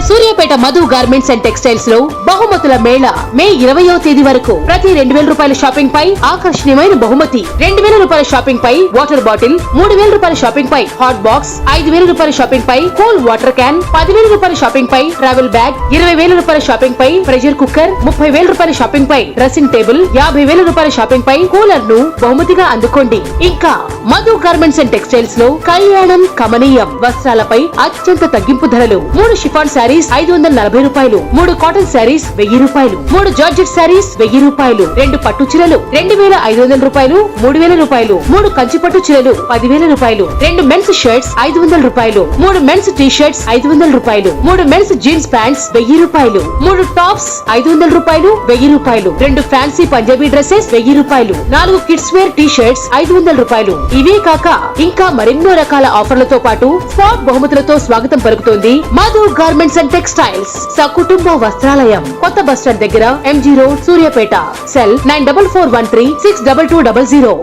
Suryapet Madhu garments and textiles లో బహుమతుల మేళ మే 20వ తేదీ వరకు ప్రతి 2000 రూపాయల షాపింగ్ పై ఆకర్షణీయమైన బహుమతి, 2000 రూపాయల షాపింగ్ పై వాటర్ బాటిల్, 3000 రూపాయల షాపింగ్ పై హాట్ బాక్స్, 5000 రూపాయల షాపింగ్ పై కూల్ వాటర్ క్యాన్, 10,000 రూపాయల షాపింగ్ పై ట్రావెల్ బ్యాగ్, 20,000 రూపాయల షాపింగ్ పై ప్రెషర్ కుక్కర్, 30,000 రూపాయల షాపింగ్ పై డ్రెస్సింగ్ టేబుల్, 50,000 రూపాయల షాపింగ్ పై కూలర్ ను బహుమతిగా అందుకోండి. ఇంకా మధు గార్మెంట్స్ అండ్ టెక్స్టైల్స్ లో కళ్యాణం కమనీయం వస్త్రాలపై అత్యంత తగ్గింపు ధరలు. 3 షిఫాన్ శారీస్ 540 రూపాయలు, 3 కాటన్ శారీస్ 1000 రూపాయలు, 3 జార్జెట్ శారీస్ 1000 రూపాయలు, 2 పట్టు చీరలు 2500 రూపాయలు, 3000 రూపాయలు, 3 కంచి పట్టు చీరలు 10,000 రూపాయలు, 2 మెన్స్ షర్ట్స్ 500 రూపాయలు, 3 మెన్స్ టీ షర్ట్స్ 500 రూపాయలు, 3 మెన్స్ జీన్స్ ప్యాంట్స్ 1000 రూపాయలు, 3 టాప్స్ 500 రూపాయలు, 1000 రూపాయలు, 2 ఫ్యాన్సీ పంజాబీ డ్రెస్సెస్ 1000 రూపాయలు, 4 కిడ్స్ వేర్ టీ షర్ట్స్ 500 రూపాయలు. ఇవే కాక ఇంకా మరెన్నో రకాల ఆఫర్లతో పాటు స్పాట్ బహుమతులతో స్వాగతం పలుకుతోంది మధు గార్మెంట్స్ అండ్ టెక్స్టైల్స్ సకుటుంబ వస్త్రాలయం, కొత్త బస్ స్టాండ్ దగ్గర, MG రోడ్, సూర్యాపేట. సెల్ 9441362200.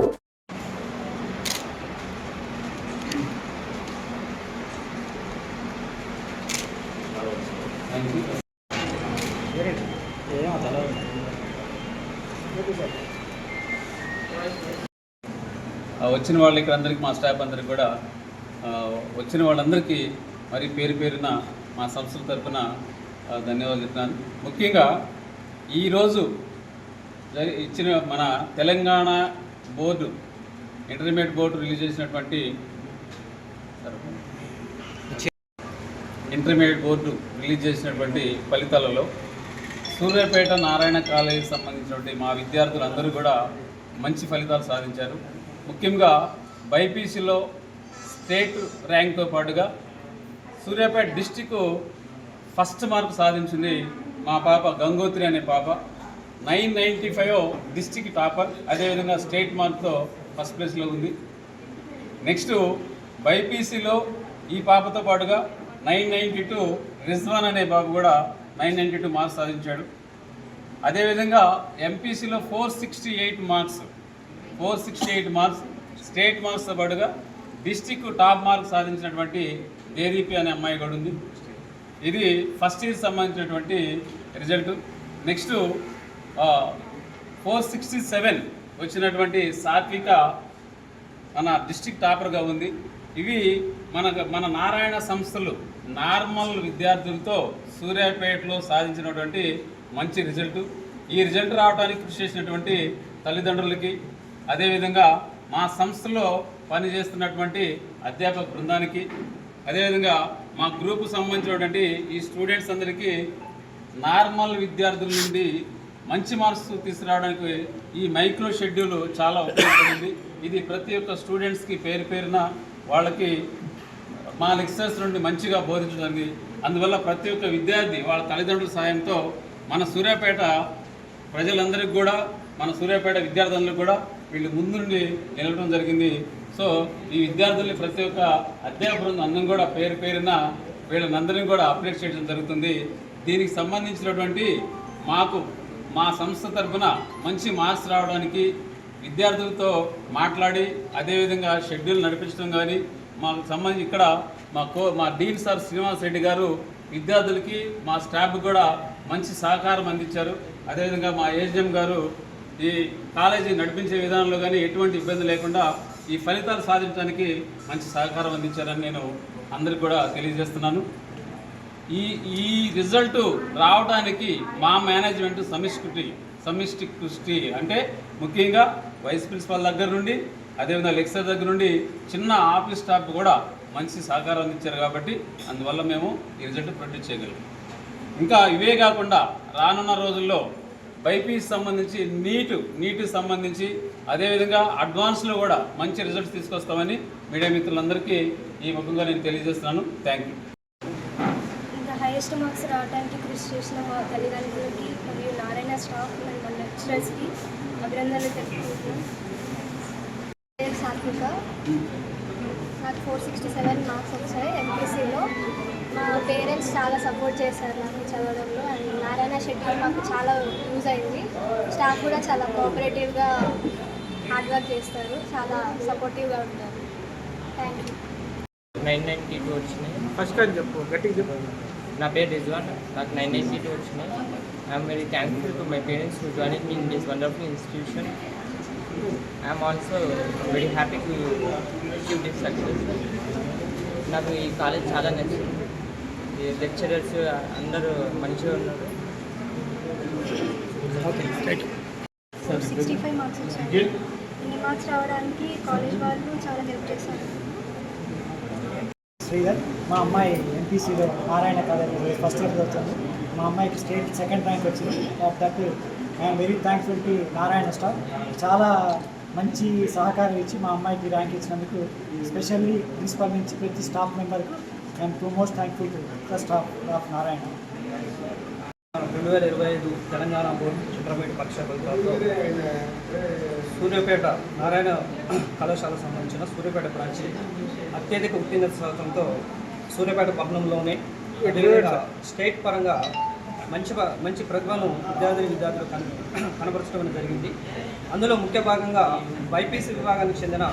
వచ్చిన వాళ్ళు ఇక్కడ అందరికీ, మా స్టాఫ్ అందరికి కూడా, వచ్చిన వాళ్ళందరికీ మరి పేరు పేరున మా సంస్థల తరఫున ధన్యవాదాలు చెప్తున్నాను. ముఖ్యంగా ఈరోజు ఇచ్చిన మన Telangana board, intermediate board release చేసినటువంటి ఫలితాలలో సూర్యాపేట నారాయణ కాలేజీకి సంబంధించినటువంటి మా విద్యార్థులందరూ కూడా మంచి ఫలితాలు సాధించారు. ముఖ్యంగా బైపీసీలో స్టేట్ ర్యాంక్తో పాటుగా సూర్యాపేట డిస్టిక్ ఫస్ట్ మార్క్ సాధించింది మా పాప గంగోత్రి అనే పాప. 995 డిస్టిక్ టాపర్, అదేవిధంగా స్టేట్ మార్క్తో ఫస్ట్ ప్లేస్లో ఉంది. నెక్స్ట్ బైపీసీలో ఈ పాపతో పాటుగా 992 రిజ్వాన్ అనే బాబు కూడా 992 మార్క్స్ సాధించాడు. అదేవిధంగా ఎంపీసీలో 468 మార్క్స్ స్టేట్ మార్క్స్తో పాటుగా డిస్టిక్ టాప్ మార్క్ సాధించినటువంటి దేదీపి అనే అమ్మాయి కూడా ఉంది. ఇది ఫస్ట్ ఇయర్ సంబంధించినటువంటి రిజల్ట్. నెక్స్ట్ 467 వచ్చినటువంటి సాత్విక మన డిస్టిక్ టాపర్గా ఉంది. ఇవి మన నారాయణ సంస్థలు నార్మల్ విద్యార్థులతో సూర్యాపేటలో సాధించినటువంటి మంచి రిజల్ట్. ఈ రిజల్ట్ రావడానికి కృషి చేసినటువంటి తల్లిదండ్రులకి, అదేవిధంగా మా సంస్థలో పనిచేస్తున్నటువంటి అధ్యాపక బృందానికి, అదేవిధంగా మా గ్రూపు సంబంధించినటువంటి ఈ స్టూడెంట్స్ అందరికీ నార్మల్ విద్యార్థుల నుండి మంచి మార్క్స్ తీసుకురావడానికి ఈ మైక్రో షెడ్యూల్ చాలా ఉపయోగపడింది. ఇది ప్రతి ఒక్క స్టూడెంట్స్కి పేరు పేరున వాళ్ళకి మా లెక్చరర్స్ నుండి మంచిగా బోధించడానికి, అందువల్ల ప్రతి ఒక్క విద్యార్థి వాళ్ళ తల్లిదండ్రుల సాయంతో మన సూర్యాపేట ప్రజలందరికీ కూడా, మన సూర్యాపేట విద్యార్థులందరికీ కూడా వీళ్ళు ముందుండి నిలవడం జరిగింది. సో ఈ విద్యార్థుల్ని ప్రతి ఒక్క అధ్యాపకులు అందరం కూడా పేరు పేరున వీళ్ళందరినీ కూడా అప్డేట్ చేయడం జరుగుతుంది. దీనికి సంబంధించినటువంటి మా సంస్థ తరఫున మంచి మార్క్స్ రావడానికి విద్యార్థులతో మాట్లాడి, అదేవిధంగా షెడ్యూల్ నడిపించడం కానీ, మాకు సంబంధించి ఇక్కడ మా డీన్ సార్ శ్రీనివాస్ రెడ్డి గారు విద్యార్థులకి, మా స్టాఫ్ కూడా మంచి సహకారం అందించారు. అదేవిధంగా మా ఏజిఎం గారు ఈ కాలేజీ నడిపించే విధానంలో కానీ ఎటువంటి ఇబ్బంది లేకుండా ఈ ఫలితాలు సాధించడానికి మంచి సహకారం అందించారని నేను అందరికి కూడా తెలియజేస్తున్నాను. ఈ రిజల్ట్ రావడానికి మా మేనేజ్మెంట్ సమిష్టి కృషి అంటే ముఖ్యంగా వైస్ ప్రిన్సిపాల్ దగ్గర నుండి, అదేవిధంగా లెక్చరర్ దగ్గర నుండి చిన్న ఆఫీస్ స్టాఫ్ కూడా మంచి సహకారం అందించారు. కాబట్టి అందువల్ల మేము ఈ రిజల్ట్ ప్రొడ్యూస్ చేయగలం. ఇంకా ఇవే కాకుండా రానున్న రోజుల్లో బైపీసీ సంబంధించి నీట్ సంబంధించి, అదేవిధంగా అడ్వాన్స్లో కూడా మంచి రిజల్ట్స్ తీసుకొస్తామని మీడియా మిత్రులందరికీ ఈ ముఖంగా నేను తెలియజేస్తున్నాను. Thank you. ఇంకా హైయెస్ట్ మార్క్స్ రావడానికి కృషి చేసిన మా తల్లిదండ్రులకి మరియు నారాయణ స్టాఫ్ మరియు మా లెక్చరర్స్కి అభినందనలు తెలుపుకుంటున్నాను. సాత్విక, నాకు 467 మార్క్స్ వచ్చాయి ఎంపీసీలో. మా పేరెంట్స్ చాలా సపోర్ట్ చేశారు నాకు చదవడంలో. అండ్ నారాయణ షెడ్యూల్ మాకు చాలా యూజ్ అయింది. స్టాఫ్ కూడా చాలా కోఆపరేటివ్గా హార్డ్ వర్క్ చేస్తారు, చాలా సపోర్టివ్గా ఉంటారు. Thank you. 992 వచ్చినాయి. ఫస్ట్ అని చెప్పు, గట్టిగా చెప్పు. నా పేరు రిజ్వాన్. నాకు 980 వచ్చినాయి. I'm very thankful to my parents who joined me in this wonderful institution. I am also very happy to achieve this success. నాకు ఈ కాలేజ్ చాలా నచ్చింది. ఈ లెక్చరర్స్ అందరూ మంచిగా ఉన్నారు. 65 మార్క్స్ వచ్చాయి. ఇన్ని మార్క్స్ రావడానికి కాలేజ్ వాళ్ళు చాలా హెల్ప్ చేశారు. శ్రీధర్, మా అమ్మాయి ఎంపీసీలో నారాయణ కాలేజీలో ఫస్ట్ ఇయర్ చదువుతుంది. మా అమ్మాయికి స్టేట్ సెకండ్ ర్యాంక్ వచ్చింది. Of that I'm very thankful to Narayana staff. చాలా మంచి సహకారం ఇచ్చి మా అమ్మాయికి ర్యాంక్ ఇచ్చినందుకు స్పెషల్లీ ప్రిన్సిపల్ నుంచి ప్రతి స్టాఫ్ మెంబర్కు I'm too most thankful to the staff of Narayana. 2025 Telangana board చిత్రపేట పరీక్ష ఫలితాల్లో సూర్యాపేట నారాయణ కళాశాలకు సంబంధించిన సూర్యాపేట బ్రాంచ్ అత్యధిక ఉత్తీర్ణత శాతంతో సూర్యాపేట పట్టణంలోనే స్టేట్ పరంగా మంచి ప్రతిభను విద్యార్థులు కనబరచడం జరిగింది. అందులో ముఖ్య భాగంగా బైపీసీ విభాగానికి చెందిన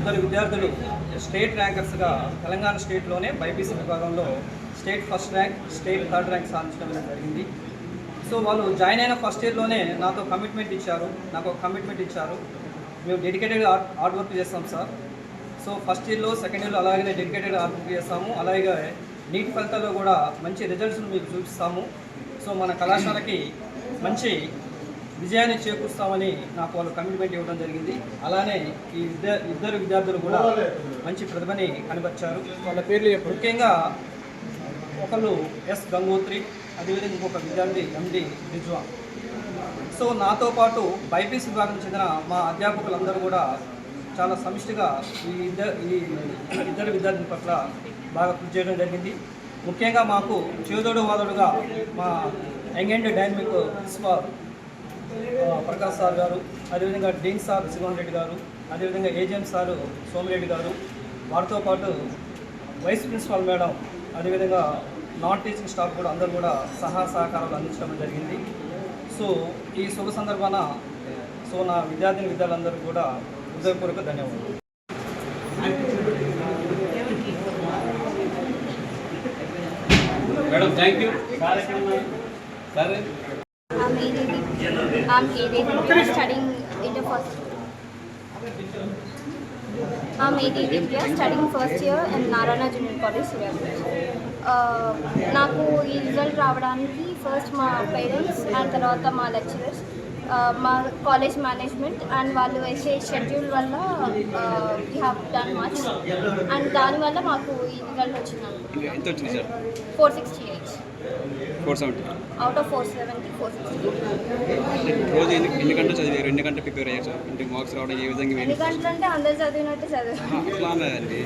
2 విద్యార్థులు స్టేట్ ర్యాంకర్స్గా తెలంగాణ స్టేట్లోనే బైపీసీ విభాగంలో state first rank, state third rank సాధించడం జరిగింది. సో వాళ్ళు జాయిన్ అయిన ఫస్ట్ ఇయర్లోనే నాకు ఒక కమిట్మెంట్ ఇచ్చారు. మేము డెడికేటెడ్ హార్డ్ వర్క్ చేస్తాం సార్. సో ఫస్ట్ ఇయర్లో, సెకండ్ ఇయర్లో అలాగే డెడికేటెడ్ హార్డ్ వర్క్ చేస్తాము. అలాగే నీట్ ఫలితాల్లో కూడా మంచి రిజల్ట్స్ను మీకు చూపిస్తాము. సో మన కళాశాలకి మంచి విజయాన్ని చేకూరుస్తామని నాకు వాళ్ళు కమిట్మెంట్ ఇవ్వడం జరిగింది. అలానే ఈ ఇద్దరు విద్యార్థులు కూడా మంచి ప్రతిభని కనబర్చారు. వాళ్ళ పేర్లు ముఖ్యంగా ఒకళ్ళు ఎస్ గంగోత్రి, అదేవిధంగా ఇంకొక విద్యార్థి ఎండి రిజ్వాన్. సో నాతో పాటు బైపీసీ విభాగం చెందిన మా అధ్యాపకులందరూ కూడా చాలా సమిష్టిగా ఈ ఇద్దరు విద్యార్థుల పట్ల బాగా కృషి చేయడం జరిగింది. ముఖ్యంగా మాకు చేదోడు వాదోడుగా మా young and dynamic principal Prakash sir గారు, అదేవిధంగా డీన్ సార్ శివన్ రెడ్డి గారు, అదేవిధంగా ఏజిఎం సారు సోమిరెడ్డి గారు, వారితో పాటు వైస్ ప్రిన్సిపాల్ మేడం, అదేవిధంగా నాన్ టీచింగ్ స్టాఫ్ కూడా అందరూ కూడా సహకారాలు అందించడం జరిగింది. సో ఈ శుభ సందర్భాన నా విద్యార్థులందరూ కూడా హృదయపూర్వక ధన్యవాదాలు. Madam thank you. సరే I'm AD studying in the first. I'm AD studying first year in Narayana Junior College, Suryapet. నాకు ఈ రిజల్ట్ రావడానికి ఫస్ట్ మా పేరెంట్స్ అండ్ తర్వాత మా లెక్చరర్స్, మా కాలేజ్ మేనేజ్మెంట్ అండ్ వాళ్ళు వేసే షెడ్యూల్ వల్ల we have done much and దానివల్ల మాకు ఈ రిజల్ట్ వచ్చింది. 468 అవుట్ ఆఫ్ 470 468. రోజు ఎన్ని గంటలు చదివారు? 2 గంటలు ప్రిపేర్ అయ్యారు? అంటే మార్క్స్ రావడం ఏ విధంగా? ఎన్ని గంటలు అంటే అందరు చదివినట్టు చదివారు. అట్లా అన్నదండి.